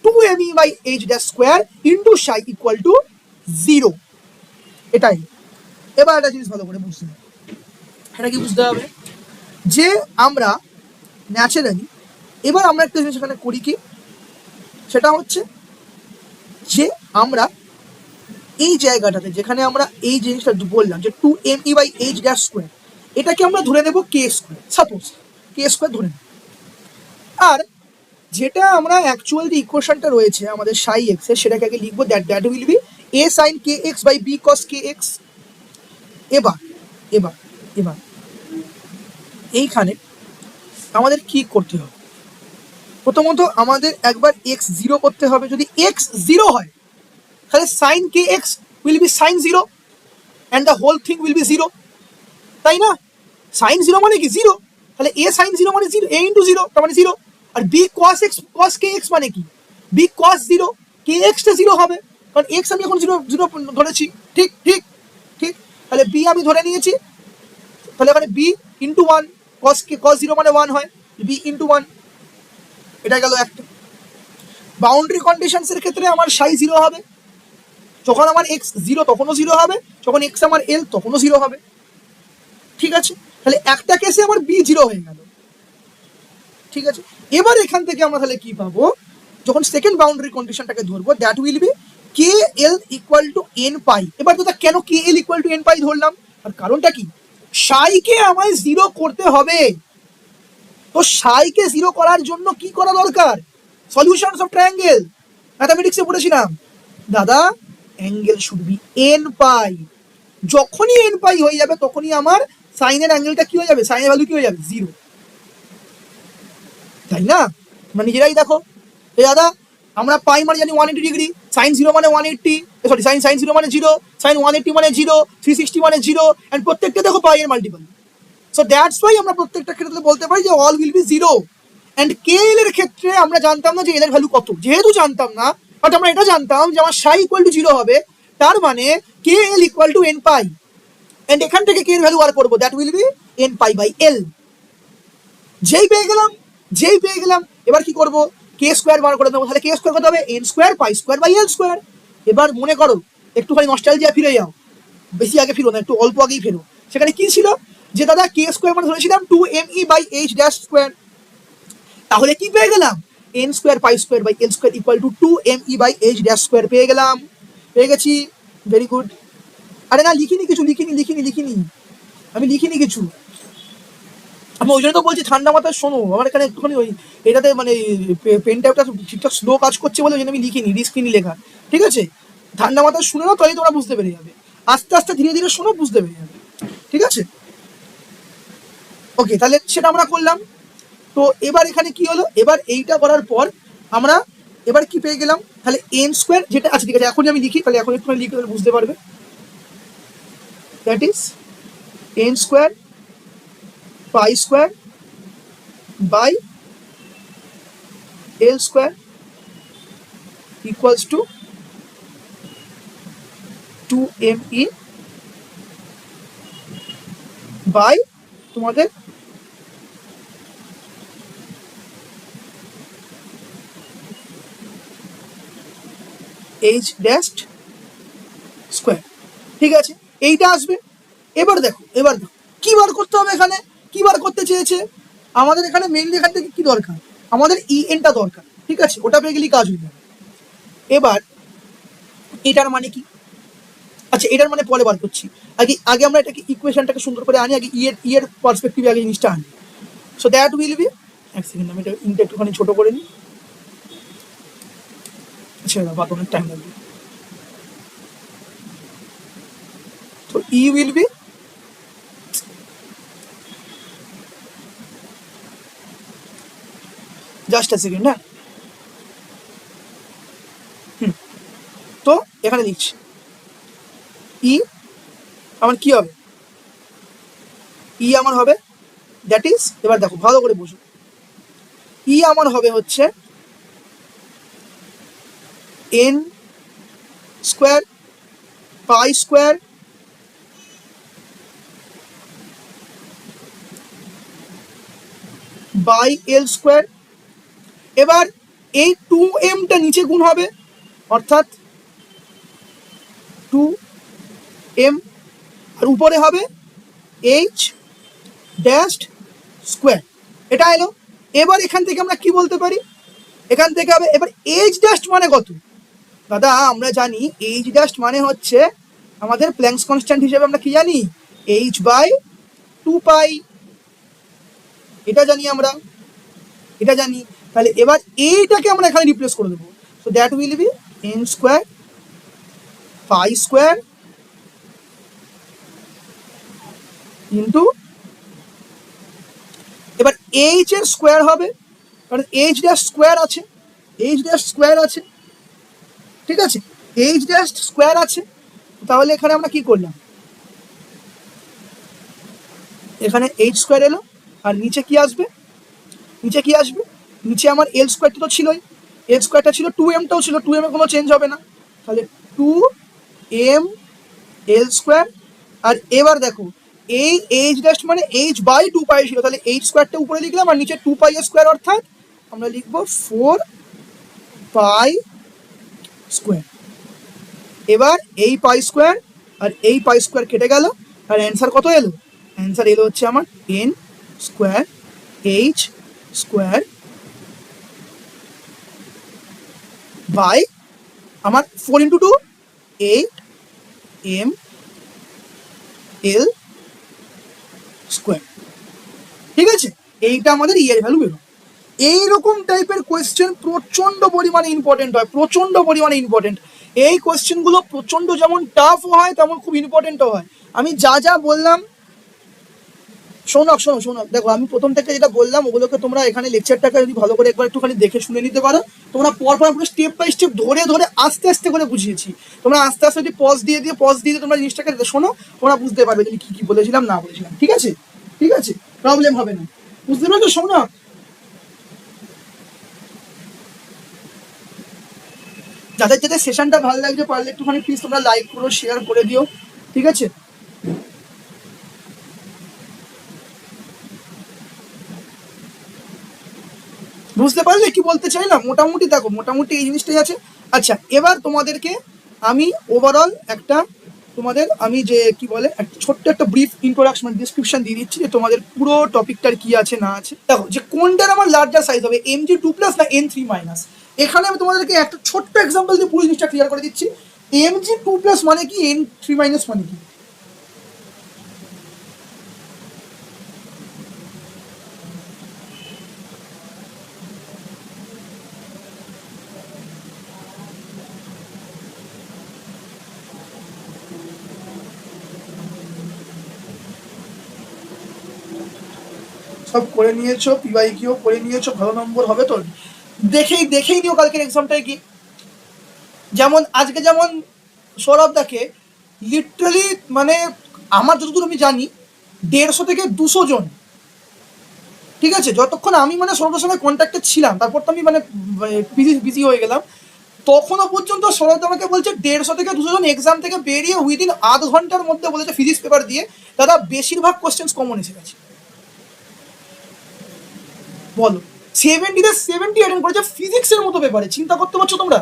2me by H dash square into psi equal to 0। এটাই। এবার একটা জিনিস ভালো করে বুঝতে হবে, এটা কি বুঝতে হবে যে আমরা ন্যাচারালি এবার আমরা একটা জিনিস এখানে করি কি, সেটা হচ্ছে যে আমরা এই জায়গাটাতে যেখানে আমরা এই জিনিসটা বললাম যে 2me by H dash square, এটাকে আমরা ধরে নেব কে স্কোয়ার, সাপোজ কে স্কোয়ার ধরে নেব। আর যেটা আমরা অ্যাকচুয়াল যে ইকুয়েশনটা রয়েছে আমাদের সাই এক্স এর, সেটাকে আগে লিখবো that will be a sin kx by b cos kx। এবার এবার এবার এইখানে আমাদের কি করতে হবে, প্রথমত আমাদের একবার এক্স জিরো করতে হবে, যদি এক্স জিরো হয় তাহলে sine K X will be sine zero and the whole thing will be zero, তাই না? সাইন জিরো মানে কি জিরো, তাহলে এ সাইন জিরো মানে জিরো, এ ইন্টু জিরো তার মানে জিরো, আর B cos X cos K X মানে কি বি কস জিরো, কে এক্সটা জিরো হবে কারণ এক্স আমি এখন জিরো জিরো ধরেছি, ঠিক ঠিক ঠিক, তাহলে বি আমি ধরে নিয়েছি, তাহলে এখানে বি ইন্টু ওয়ান, কস কে কস জিরো মানে ওয়ান হয়, বি ইন্টু ওয়ান, এটা গেল একটা। বাউন্ডারি কন্ডিশনসের ক্ষেত্রে আমার সাই জিরো হবে, যখন আমার এক্স জিরো তখনও জিরো হবে, যখন এক্স আমার এল তখনও জিরো হবে। ঠিক আছে, তাহলে একটা কেসে আমার বি জিরো হয়ে গেল। ঠিক আছে, এবার এখান থেকে আমরা তাহলে কি পাবো, যখন সেকেন্ড বাউন্ডারি কন্ডিশনটাকে ধরবো that will be k l equal to n pi. এবার দাদা কেন k l equal to n pi ধরলাম, আর কারণটা কি, সাইকে আমায় জিরো করতে হবে, তো সাইকে জিরো করার জন্য কি করা দরকার, সলিউশনস অফ ট্রায়াঙ্গেল ম্যাথামেটিক্সে পড়েছিলাম দাদা, অ্যাঙ্গেল শুড বি এন পাই, যখনই এন পাই হয়ে যাবে তখনই আমার সাইনের অ্যাঙ্গেলটা কি হয়ে যাবে, সাইনের ভ্যালু কি হয়ে যাবে, জিরো, তাই না? মানে নিজেরাই দেখো এই দাদা, আমরা পাই মানে জানি 180 ডিগ্রি, সাইন জিরো মানে 180, সরি সাইন সাইন জিরো মানে জিরো, সাইন 180 মানে জিরো, 360 মানে জিরো, অ্যান্ড প্রত্যেকটা দেখো পাই এর মাল্টিপল, সো দ্যাটস ওয়াই আমরা প্রত্যেকটা ক্ষেত্রে বলতে পারি যে all will be zero. And k l এর ক্ষেত্রে আমরা জানতাম না যে এল এর ভ্যালু কত, যেহেতু জানতাম না, বাট আমরা এটা জানতাম যে আমার সাই ইকুয়াল টু জিরো হবে, তার মানে k l equal to n pi, and এখান থেকে কে এর ভ্যালু আর করবো, that will be n pi by l. যেই পেয়ে গেলাম এবার কি করবো, কে স্কোয়ার বার করে দেবো, তাহলে কে স্কোয়ার কত হবে, N square pi square by L square. এবার মনে করো একটুখানি নস্টালজিয়া ফিরে যাও, বেশি আগে ফিরো না, একটু অল্প আগেই ফেরো, সেখানে কি ছিল যে দাদা কে স্কোয়ার মানে ধরেছিলাম 2me by H dash square, তাহলে কি পেয়ে গেলাম, N square pi square by L square equal to 2me by H dash square পেয়ে গেলাম, পেয়ে গেছি, ভেরি গুড। আরে না লিখিনি কিছু, লিখিনি আমি লিখিনি কিছু, আমি ওই জন্য তো বলছি ঠান্ডা মাথায় শোনো, আমার এখানে একটুখানি ওই এটাতে মানে পেন টাইপটা ঠিকঠাক স্লো কাজ করছে বলে ওই জন্য আমি লিখিনি, রিস্ক নিয়ে লেখা, ঠিক আছে? ঠান্ডা মাথায় শুনে নাও তাহলে তোমরা বুঝতে পেরে যাবে, আস্তে আস্তে ধীরে ধীরে শোনো বুঝতে পেরে যাবে, ঠিক আছে? ওকে, তাহলে সেটা আমরা করলাম। তো এবার এখানে কি হলো, এবার এইটা করার পর আমরা এবার কি পেয়ে গেলাম, তাহলে এন স্কোয়ার যেটা আছে, ঠিক আছে এখনই আমি লিখি, তাহলে এখন একটু লিখে তাহলে বুঝতে পারবে, that is N square pi square by L square equals to 2me by তোমাদের এইচ ড্যাশ স্কোয়ার। ঠিক আছে, এইটা আসবে। এবার দেখো কি বার করতে হবে এখানে, কি বার করতে চেয়েছে আমাদের এখানে মেইনলি এখান থেকে কি দরকার, আমাদের টা দরকার। ঠিক আছে, ওটা পেয়ে গেলেই কাজ হয়ে যাবে। এবার এটার মানে কি, আচ্ছা এটার মানে পরে বার করছি, আগে আগে আমরা এটাকে ইকুয়েশনটাকে সুন্দর করে আনি, আগে এর পার্সপেক্টিভে আগে জিনিসটা আনি। সো দ্যাট উইল বি, এক সেকেন্ড আমি এটা ইনটা একটুখানি ছোট করে নিই। আচ্ছা বাদ, অনেক টাইম লাগবে। তো it will be just a second, হ্যাঁ। তো এখানে লিখছি ই আমার কি হবে, ই আমার হবে দ্যাট ইজ, এবার দেখো ভালো করে বুঝো, ই আমার হবে হচ্ছে N square pi square by L square. এবার এই 2m নিচে গুণ হবে, অর্থাৎ 2m, আর উপরে হবে এইচ ড্যাশ স্কোয়ার। এটা এলো। এবার এখান থেকে আমরা কি বলতে পারি, এখান থেকে হবে এবার এইচ ড্যাশ মানে কত, দাদা আমরা জানি এইচ ড্যাশ মানে হচ্ছে আমাদের প্ল্যাঙ্কস কনস্ট্যান্ট হিসেবে আমরা কি জানি, এইচ বাই 2 পাই, এটা জানি আমরা, এটা জানি। তাহলে এবার এইটাকে আমরা এখানে রিপ্লেস করে দেবো। So that will be N square pi square into, এবার এইচ এর স্কোয়ার হবে, কারণ এইচ ড্যাশ স্কোয়ার আছে, এইচ ড্যাশ স্কোয়ার আছে। ঠিক আছে, এইচ ড্যাশ স্কোয়ার আছে, তাহলে এখানে আমরা কি করলাম, এখানে এইচ স্কোয়ার এলো, আর নিচে কি আসবে, নিচে কি আসবে, নিচে আমার এল স্কোয়ারটা তো ছিলই, এল স্কোয়ারটা ছিল, 2mটাও ছিল, 2m এ কোনো চেঞ্জ হবে না, তাহলে 2m এল স্কোয়ার। আর এবার দেখো এই এইচ ড্যাশ মানে এইচ বাই 2 পাই ছিল, তাহলে এইচ স্কোয়ারটা উপরে লিখলাম, আর নিচে 2 পাই স্কোয়ার, অর্থাৎ আমরা লিখবো 4 পাই স্কোয়ার। এবার এই পাই স্কোয়ার আর এই পাই স্কোয়ার কেটে গেল, আর অ্যান্সার কত এলো, অ্যান্সার এলো হচ্ছে আমার N square H square by আমার 4 ইন্টু 2 8m এল স্কোয়ার। ঠিক আছে, এইটা আমাদের ইয়ের ভ্যালু বেরো। এইরকম টাইপের কোয়েশ্চেন প্রচন্ড পরিমাণে ইম্পর্টেন্ট হয়, প্রচন্ড পরিমাণে ইম্পর্টেন্ট। এই কোয়েশ্চেনগুলো প্রচন্ড যেমন টাফও হয় তেমন খুব ইম্পর্টেন্টও হয়। আমি যা যা বললাম, শোনো দেখো, আমি প্রথম থেকে যেটা বললাম ওগুলোকে তোমরা এখানে লেকচারটাকে যদি ভালো করে একবার একটুখানি দেখে শুনে নিতে পারো, তোমরা পরপর পুরো স্টেপ বাই স্টেপ ধরে ধরে আস্তে আস্তে করে বুঝিয়েছি। তোমরা আস্তে আস্তে যদি পজ দিয়ে তোমরা জিনিসটাকে শোনো, তোমরা বুঝতে পারবে যে কি কি বলেছিলাম না বলেছিলাম। ঠিক আছে, ঠিক আছে, প্রবলেম হবে না, বুঝতে পারছো? শোনো, যাদের যাদের সেশনটা ভালো লাগছে পারলে একটুখানি প্লিজ তোমরা লাইক করো, শেয়ার করে দিও। ঠিক আছে, বুঝতে পারলে কি বলতে চাইলাম? মোটামুটি দেখো, মোটামুটি এই জিনিসটাই আছে। আচ্ছা, এবার তোমাদেরকে আমি ওভারঅল একটা তোমাদের আমি যে কি বলে একটা ছোট্ট একটা ব্রিফ ইন্ট্রোডাকশন ডিসক্রিপশন দিয়ে দিচ্ছি যে তোমাদের পুরো টপিকটার কি আছে না আছে। দেখো যে কোনটার আমার লার্জার সাইজ হবে, mg2+ না n3-। এখানে আমি তোমাদেরকে একটা ছোট্ট এক্সাম্পল দিয়ে পুরো জিনিসটা ক্লিয়ার করে দিচ্ছি। mg2+ মানে কি, n3- মানে কি। সব করে নিয়েছো, পিওয়াইকিউ করে নিয়েছো, ভালো নম্বর হবে তো। দেখেই নিও কালকের এক্সামটায় কি। যেমন আজকে যেমন সৌরভদাকে লিটারালি মানে আমার যতদূর আমি জানি 150 থেকে 200 জন, ঠিক আছে, যতক্ষণ আমি মানে সৌরভের সঙ্গে কন্ট্যাক্টে ছিলাম, তারপর তো আমি মানে বিজি হয়ে গেলাম, তখনও পর্যন্ত সৌরভ আমাকে বলছে 150 থেকে 200 জন এক্সাম থেকে বেরিয়ে উইদিন আধ ঘন্টার মধ্যে বলেছে ফিজিক্স পেপার দিয়ে দাদা বেশিরভাগ কোশ্চেন কমন এসে গেছে। বলো, 70 অ্যাটেন্ড করেছে ফিজিক্সের মতো পেপারে, চিন্তা করতে পারছো তোমরা?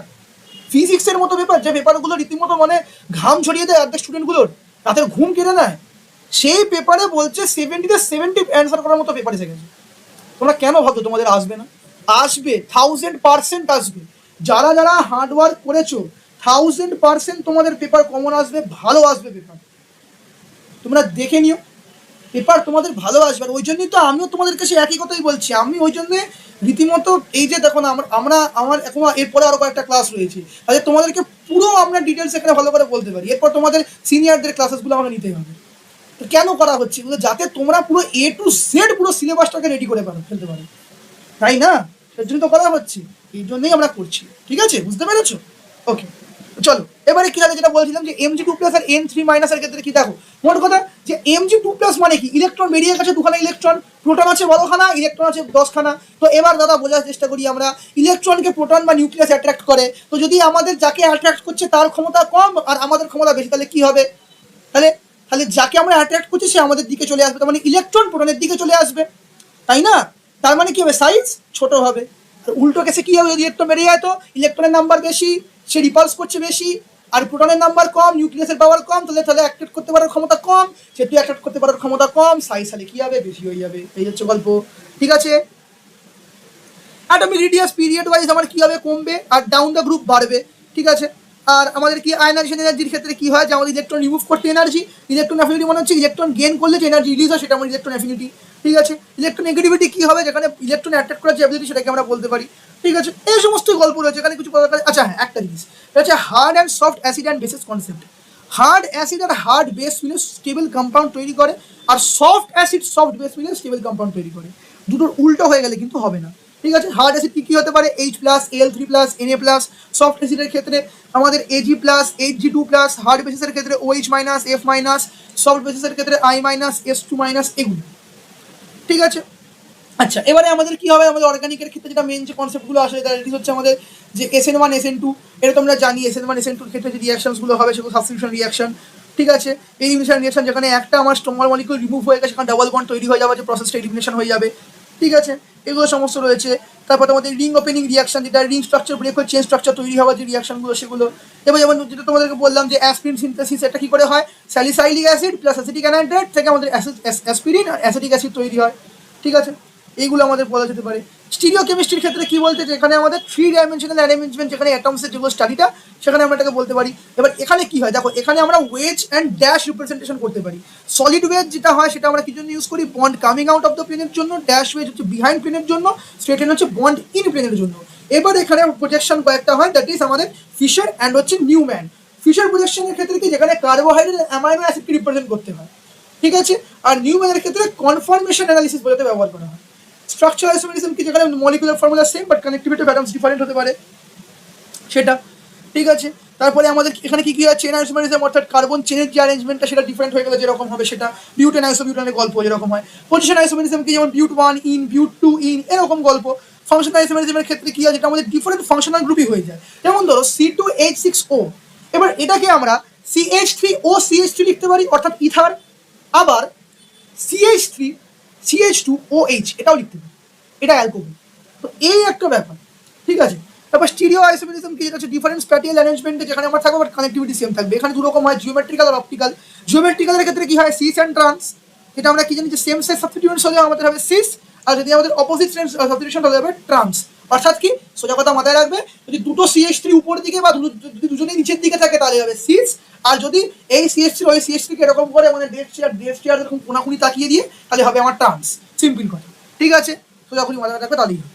ফিজিক্সের মতো পেপার, যে পেপারগুলো রীতিমতো মানে ঘাম ছড়িয়ে দেয় অর্ধেক স্টুডেন্টগুলোর, রাতের ঘুম কেড়ে নেয়, সেই পেপারে বলছে 70 অ্যান্সার করার মতো পেপার এসে গেছে। তোমরা কেন ভাবছো তোমাদের আসবে না? আসবে, 1000% আসবে। যারা যারা হার্ডওয়ার্ক করেছো 1000% তোমাদের পেপার কমন আসবে, ভালো আসবে পেপার, তোমরা দেখে নিও, পেপার তোমাদের ভালো আসবে। আর ওই জন্যই তো আমিও তোমাদের কাছে একই কথাই বলছি। আমি ওই জন্য রীতিমতো এই যে দেখো না, আমার এখন এরপরে আরো কয়েকটা ক্লাস রয়েছে, তাহলে তোমাদেরকে পুরো আমরা ডিটেলস এখানে ভালো করে বলতে পারি। এরপর তোমাদের সিনিয়রদের ক্লাসেসগুলো আমরা নিতে হবে। তো কেন করা হচ্ছে এগুলো? যাতে তোমরা পুরো A to Z পুরো সিলেবাসটাকে রেডি করে ফেলতে পারো, তাই না? সের জন্য তো করা হচ্ছে, এই জন্যই আমরা করছি। ঠিক আছে, বুঝতে পেরেছো? ওকে, চলো এবারে কি আছে যেটা বলছিলাম, যে Mg2 প্লাস আর N3 মাইনাস এর ক্ষেত্রে কি দেখো, মোট কথা যে Mg2 প্লাস মানে কি, ইলেকট্রন বেরিয়ে গেছে দুখানা ইলেকট্রন, প্রোটন আছে 12খানা, ইলেকট্রন আছে 10খানা। তো এবার দাদা বোঝার চেষ্টা করি আমরা, ইলেকট্রনকে প্রোটন বা নিউক্লিয়াস অ্যাট্রাক্ট করে, তো যদি আমাদের যাকে অ্যাট্রাক্ট করছে তার ক্ষমতা কম আর আমাদের ক্ষমতা বেশি, তাহলে কি হবে? তাহলে তাহলে যাকে আমরা অ্যাট্রাক্ট করছি সে আমাদের দিকে চলে আসবে, তার মানে ইলেকট্রন প্রোটনের দিকে চলে আসবে, তাই না? তার মানে কি হবে, সাইজ ছোট হবে। আর উল্টো কেসে কি হবে, যদি ইলেকট্রন বেরিয়ে যায় তো ইলেকট্রনের নাম্বার বেশি, সে রিপালস করছে বেশি, আর প্রোটনের নাম্বার কম, নিউক্লিয়াসের পাওয়ার কম, তাহলে অ্যাট্রাক্ট করতে পারার ক্ষমতা কম, সেহেতু অ্যাট্রাক্ট করতে পারার ক্ষমতা কম, সাইজ তাহলে কি হবে, বেশি হয়ে যাবে। এই হচ্ছে গল্প। ঠিক আছে, অ্যাটমিক রেডিয়াস পিরিয়ড ওয়াইজ আমার কি হবে, কমবে, আর ডাউন দ্য গ্রুপ বাড়বে। ঠিক আছে, আর আমাদের কি আয়নাইজেশন এনার্জির ক্ষেত্রে কি হয়, যে আমাদের ইলেকট্রন রিমুভ করতে এনার্জি, ইলেকট্রন অ্যাফিনিটি মানে হচ্ছে ইলেকট্রন গেইন করলে যে এনার্জি রিলিজ হয় সেটা আমার ইলেকট্রন অ্যাফিনিটি। ঠিক আছে, ইলেকট্রন নেগেটিভিটি কি হবে, যেখানে ইলেকট্রন অ্যাট্রাক্ট করার যে অ্যাবিলিটি সেটাকে আমরা বলতে পারি। ঠিক আছে, এই সমস্ত গল্প রয়েছে এখানে কিছু। আচ্ছা হ্যাঁ, একটা জিনিস, এটা হচ্ছে hard and soft acid and bases concept. Hard acid আর হার্ড বেস মিলে স্টেবল কম্পাউন্ড তৈরি করে, আর সফট অ্যাসিড সফট বেস মিলে স্টেবল কম্পাউন্ড তৈরি করে। দুটোর উল্টো হয়ে গেলে কিন্তু হবে না। ঠিক আছে, হার্ড অ্যাসিড কি হতে পারে, H plus, Al3 plus, Na plus. Soft অ্যাসিডের ক্ষেত্রে আমাদের Ag plus, Hg2 plus. Hard বেসিসের ক্ষেত্রে OH minus, F minus. Soft বেসিসের ক্ষেত্রে I মাইনাস, S2 মাইনাস, এগুলো। ঠিক আছে, আচ্ছা এবারে আমাদের কি হবে, আমাদের অর্গানিকের ক্ষেত্রে যেটা মেন যে কনসেপ্টগুলো আসে, এটা হচ্ছে আমাদের যে SN1 SN2, এটা তোমরা জানি SN1 SN2 এর ক্ষেত্রে যে রিঅ্যাকশনসগুলো হবে সেগুলো সাবস্টিটিউশন রিঅ্যাকশন। ঠিক আছে, এলিমিনেশন রিঅ্যাকশন, যেখানে একটা আমার স্মল মলিকিউল রিমুভ হয়ে গেছে, সেখানে ডাবল বন্ড তৈরি হয়ে যাবে, যে প্রসেসটা এলিমিনেশন হয়ে যাবে। ঠিক আছে, এগুলো সমস্ত রয়েছে। তারপর তোমাদের রিং ওপেনিং রিঅ্যাকশন, যেটা রিং স্ট্রাকচার ব্রেক হয়ে চেন স্ট্রাকচার তৈরি হওয়ার যে রিঅ্যাকশনগুলো সেগুলো। এবার যেমন যেটা তোমাদেরকে বললাম যে অ্যাসপিরিন সিনথেসিস, এটা কি করে হয়, salicylic acid plus acetic anhydrate থেকে আমাদের অ্যাসপিরিন আর অ্যাসিটিক অ্যাসিড তৈরি হয়। ঠিক আছে, এইগুলো আমাদের বলা যেতে পারে। স্টিরিও কেমিস্ট্রির ক্ষেত্রে কি বলতে, যেখানে আমাদের 3 ডাইমেনশনাল অ্যারেঞ্জমেন্ট, যেখানে অ্যাটমসের যেগুলো স্টাডিটা, সেখানে আমরা এটাকে বলতে পারি। এবার এখানে কি হয় দেখো, এখানে আমরা ওয়েজ অ্যান্ড ড্যাশ রিপ্রেজেন্টেশন করতে পারি। সলিড ওয়েজ যেটা হয় সেটা আমরা কি জন্য ইউজ করি, bond coming out of the প্লেনের জন্য, ড্যাশ ওয়েজ হচ্ছে বিহাইন্ড প্লেনের জন্য, স্ট্রেট এন্ড হচ্ছে বন্ড ইন প্লেনের জন্য। এবার এখানে প্রজেকশন কয়েকটা হয়, দ্যাট ইজ আমাদের ফিশার অ্যান্ড হচ্ছে নিউম্যান। ফিশার প্রজেকশনের ক্ষেত্রে কি, যেখানে কার্বোহাইড্রেট অ্যামাইনো অ্যাসিডকে রিপ্রেজেন্ট করতে হয়। ঠিক আছে, আর নিউম্যানের ক্ষেত্রে কনফর্মেশন অ্যানালিসিস বোঝাতে ব্যবহার করা হয়। স্ট্রাকচার আইসোমেরিজম কি, যেখানে molecular formula same but connectivity of atoms different হতে পারে সেটা। ঠিক আছে, তারপরে আমাদের এখানে কি কি হয়, চেন আইসোমেরিজম, অর্থাৎ কার্বন চেনের যে অ্যারেঞ্জমেন্টটা সেটা ডিফারেন্ট হয়ে গেলে যেরকম হবে সেটা। বিউটেন আইসোবিউটেনের গল্প যেরকম হয়। পজিশন আইসোমেরিজম কি, যেমন বিউট 1 ইন, বিউট 2 ইন, এরকম গল্প। ফাংশন আইসোমেরিজমের ক্ষেত্রে কি হয়, যেটা আমাদের ডিফারেন্ট ফাংশনাল গ্রুপই হয়ে যায়। যেমন ধরো C2H6O, এবার এটাকে আমরা CH3O CH3 লিখতে পারি, অর্থাৎ ইথার। আবার CH3 CH2OH এটাও লিখতে পারি, এটা অ্যালকোহল। তো এই একটা ব্যাপার। ঠিক আছে, তারপর স্টিরিও আইসোমেরিজম কি, যেটা হচ্ছে ডিফারেন্ট স্প্যাটিয়াল অ্যারেঞ্জমেন্টে, যেখানে আমার থাকবে বাট কানেক্টিভিটি সেম থাকবে। এখানে দু রকম হয়, জিওমেট্রিক্যাল আর অপটিক্যাল। জিওমেট্রিক্যালের ক্ষেত্রে কি হয়, সিস অ্যান্ড ট্রান্স, যেটা আমরা কি জানি যে সেম সেক্স সাবস্টিটিউশন হলে আমাদের হবে সিস, আর যদি আমাদের অপোজিট সেক্স সাবস্টিটিউশন হলে হবে ট্রান্স। অর্থাৎ কি, সোজা কথা মাথায় রাখবে, যদি দুটো CH3 উপরের দিকে বা যদি দুজনেই নিচের দিকে থাকে তাহলে হবে সিস, আর যদি এই CH3 ওই CH3 কে এরকম করে মানে ডেস্ক চেয়ার এরকম কোনাকুনি তাকিয়ে দিয়ে তাহলে হবে আমার ট্রান্স। সিম্পল কথা। ঠিক আছে, সোজাখুনি মাথায় রাখবে তাহলেই হবে।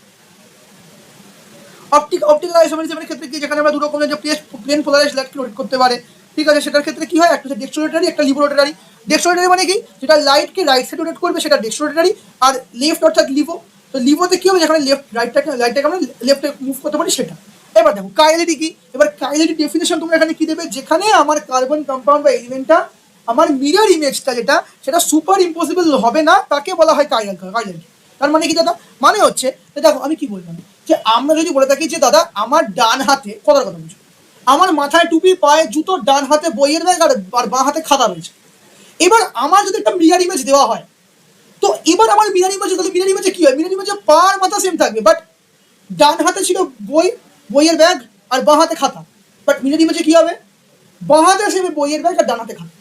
অপটিক্যাল আইসোমেরিজমের ক্ষেত্রে কি, যেখানে আমরা দু রকমের যে প্লেন পোলারাইজ লাইট রোটেট করতে পারে। ঠিক আছে, সেটার ক্ষেত্রে কি হয়, একটা হচ্ছে ডেক্সট্রোরেটারি, একটা লিভোরোটারি। ডেক্সট্রোরেটারি মানে কি, যেটা লাইটকে রাইট সাইড রোটেট করবে সেটা ডেক্সট্রোরেটারি, আর লেফট অর্থাৎ লিভো। তো লিভোতে কি হবে, যেখানে লাইটটাকে আমরা লেফটে মুভ করতে পারি সেটা। এবার দেখো কাইনেটিক কি, এবার কাইনেটিক ডেফিনেশন তোমরা এখানে কি দেবে, যেখানে আমার কার্বন কম্পাউন্ড বা এলিমেন্টটা আমার মিরর ইমেজটা যেটা সেটা সুপার ইম্পসিবল হবে না, তাকে বলা হয় কাইনেটিক। তার মানে কি দাদা, মানে হচ্ছে দেখো আমি কি বললাম, যে আমরা যদি বলে থাকি যে দাদা আমার ডান হাতে, কথার কথা বুঝো, আমার মাথায় টুপি, পায়ে জুতো, ডান হাতে বইয়ের ব্যাগ আর বাঁ হাতে খাতা রয়েছে। এবার আমার যদি একটা মিরর ইমেজ দেওয়া হয়, তো এবার আমার মিরর ইমেজ, তাহলে মিরর ইমেজে কি হয়, মিরর ইমেজে পার মাথা সেম থাকবে, বাট ডান হাতে ছিল বইয়ের ব্যাগ আর বাঁ হাতে খাতা। বাট মিরর ইমেজে কি হবে, বাঁহাতে আসবে বইয়ের ব্যাগ আর ডানাতে খাবে।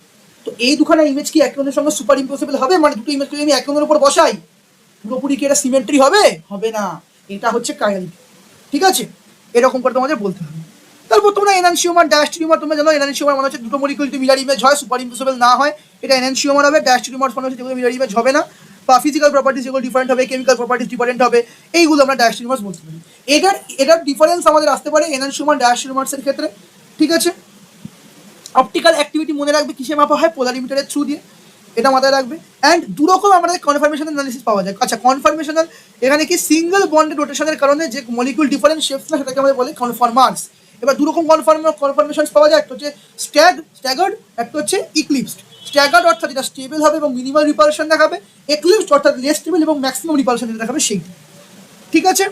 তো এই দুখানা ইমেজ কি একে অন্যের সঙ্গে সুপার ইম্পসিবল হবে? মানে দুটো ইমেজ যদি আমি একে অন্যের উপর বসাই পুরোপুরি কি এটা সিমেট্রি হবে? হবে না। এটা হচ্ছে কায়ালিটি, ঠিক আছে? এরকম করে তোমাদের বলতে হবে। তারপর তোমরা এনানসিওমার ড্যাশ টিউমার, তোমরা জানো এনানসিওমার মানে হচ্ছে দুটো মলিকিউল যদি মিরর ইমেজ হয়, সুপার ইম্পসিবল না হয়, এটা এনানসিওমার হবে। ড্যাশ টিউমার মানে হচ্ছে যেগুলো মিরর ইমেজ হবে না, বা ফিজিক্যাল প্রপার্টিস যেগুলো ডিফারেন্ট হবে, কেমিক্যাল প্রপার্টিস ডিফারেন্ট হবে, এইগুলো আমরা ড্যাশ টিউমার্স বলতে পারি। এটার ডিফারেন্স আমাদের আসতে পারে এনানসিওমার ড্যাশ টিউমার্সের ক্ষেত্রে, ঠিক আছে? অপটিক্যাল অ্যাক্টিভিটি মনে রাখবে কিসে মাপা হয়? পোলারিমিটারের থ্রু দিয়ে, এটা মাথায় রাখবে। অ্যান্ড দুরকম আমাদের কনফার্মেশনাল অ্যানালিসিস পাওয়া যায়। আচ্ছা, কনফার্মেশনাল এখানে কি সিঙ্গেল বন্ডেড রোটেশনের কারণে যে মলিকুল ডিফারেন্ট শেপস না, সেটাকে আমাদের বলে কনফার্মার্স। এবার দুরকম কনফার্মেশন পাওয়া যায়, একটা হচ্ছে স্ট্যাগার্ড, একটা হচ্ছে ইক্লিপসড। স্ট্যাগার্ড অর্থাৎ যেটা স্টেবল হবে এবং মিনিমাল রিপালশন দেখাবে, এক্লিপসড অর্থাৎ লেস স্টেবল এবং ম্যাক্সিমাম রিপালশন দেখাবে, সেই, ঠিক আছে?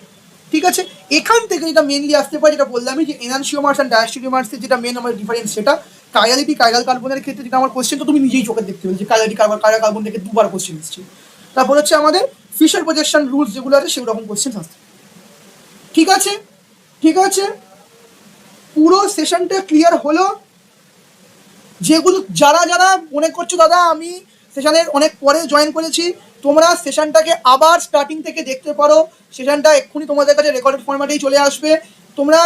ঠিক আছে, এখান থেকে যেটা মেনলি আসতে পারে, যেটা বললাম যে এনানসিওমার্স অ্যান্ড ডায়াস্টিরিওমার্সের যেটা মেন আমাদের ডিফারেন্স, সেটা কায়ালিটি কাইরাল কার্বনের ক্ষেত্রে, যেটা আমার কোশ্চেন তো তুমি নিজেই চোখে দেখতে পেয়েছি, কায়ালিটি কাইরাল কার্বন থেকে দুবার কোশ্চেন এসেছে। তারপর হচ্ছে আমাদের ফিশার প্রজেকশন রুলস যেগুলো আছে সেই রকম কোশ্চেন আসছে, ঠিক আছে? ঠিক আছে, পুরো সেশনটা ক্লিয়ার হলো? যেগুলো যারা যারা মনে করছো দাদা আমি সেশনের অনেক পরে জয়েন করেছি, তোমরা সেশনটাকে আবার স্টার্টিং থেকে দেখতে পারো। সেশনটা এক্ষুনি তোমাদের কাছে রেকর্ডেড ফরম্যাটেই চলে আসবে। তোমরা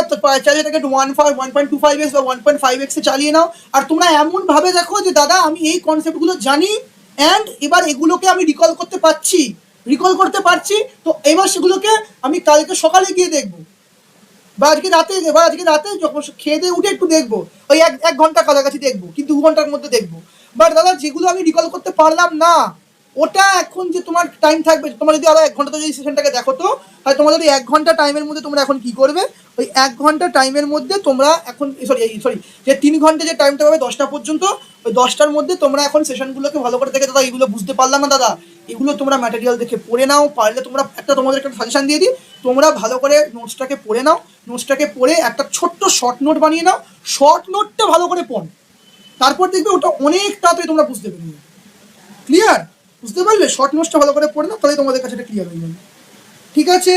চাইলে এটাকে 1.25x বা 1.5x চালিয়ে নাও, আর তোমরা এমনভাবে দেখো যে দাদা আমি এই কনসেপ্টগুলো জানি অ্যান্ড এবার এগুলোকে আমি রিকল করতে পারছি, তো এবার সেগুলোকে আমি কালকে সকালে গিয়ে দেখবো, বা আজকে রাতে যখন খেয়ে দিয়ে উঠে একটু দেখবো, ওই এক ঘন্টা কাছাকাছি দেখবো, কি 2 ঘন্টার মধ্যে দেখবো। বাট দাদা যেগুলো আমি রিকল করতে পারলাম না, ওটা এখন যে তোমার টাইম থাকবে, তোমার যদি আরো 1 ঘন্টা যদি সেশনটাকে দেখো, তো তাহলে তোমাদের ওই 1 ঘন্টা টাইমের মধ্যে তোমরা এখন কি করবে, ওই 1 ঘন্টা টাইমের মধ্যে তোমরা এখন সরি যে 3 ঘন্টা যে টাইমটা পাবে 10টা পর্যন্ত, ওই 10টার মধ্যে তোমরা এখন সেশনগুলোকে ভালো করে দেখে, দাদা এগুলো বুঝতে পারলাম না দাদা, এগুলো তোমরা ম্যাটেরিয়াল দেখে পড়ে নাও। পারলে তোমরা তোমাদের একটা সাজেশন দিয়ে দিই, তোমরা ভালো করে নোটসটাকে পড়ে নাও, নোটসটাকে পড়ে একটা ছোট্ট শর্ট নোট বানিয়ে নাও, শর্ট নোটটা ভালো করে পড়ো, তারপর দেখবে ওটা অনেক তাড়াতাড়ি তোমরা বুঝতে পারবে। ক্লিয়ার? বুঝতে পারলে? শর্ট নোটসটা ভালো করে পড়ে নাও, তাহলে তোমাদের কাছে এটা ক্লিয়ার হয়ে যাবে, ঠিক আছে?